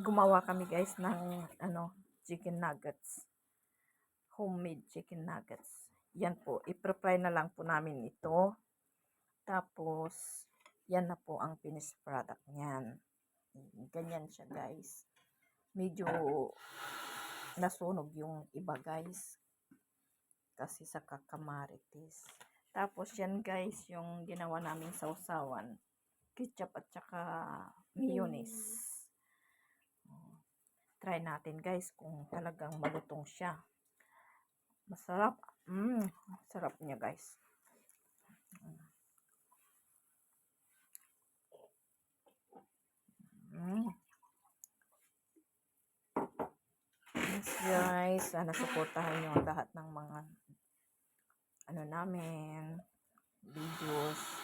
gumawa kami guys ng chicken nuggets. Homemade chicken nuggets. Yan po, i-fry na lang po namin ito. Tapos, yan na po ang finished product niyan. Ganyan siya guys. Medyo nasunog yung iba guys. Kasi sa kakamaritis. Tapos yan guys, yung ginawa namin sausawan. Ketchup at saka mayonnaise. Try natin guys kung talagang malutong siya. Masarap. Sarap niya guys. Yes guys, sana suportahan niyo lahat ng mga namin videos.